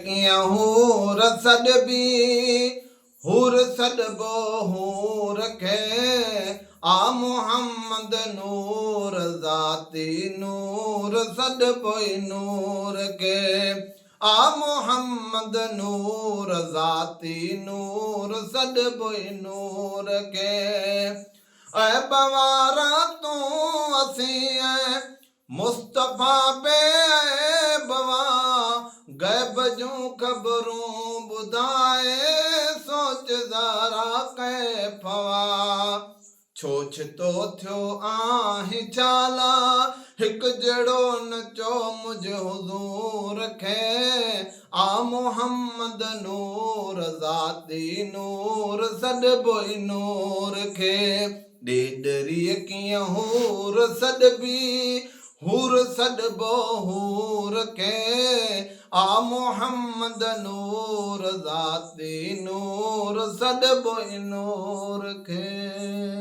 हूर सॾबी हूर सॾबो हूर खे आ मोहम्मद नूर ज़ाती नूर सॾबो नूर खे आ मोहम्मद नूर ज़ाती नूर सॾबो नूर खे ऐ बवारा तूं असीं मुस्तफ़ा बे बवा गैब जूं ख़बरूं ॿुधाए सोच ज़रा कैफ़वा छोछ तो थियो आहीं छाला हिकु जहिड़ो न चओ मुंहिंजे हुज़ूर खे आ मोहम्मद नूर ज़ाती नूर सॾबो नूर खे ॾेॾरीअ कीअं हूर सॾबी हूर सॾबो हूर खे आ मोहम्मद नूर ज़ाती नूर सॾबो नूर खे।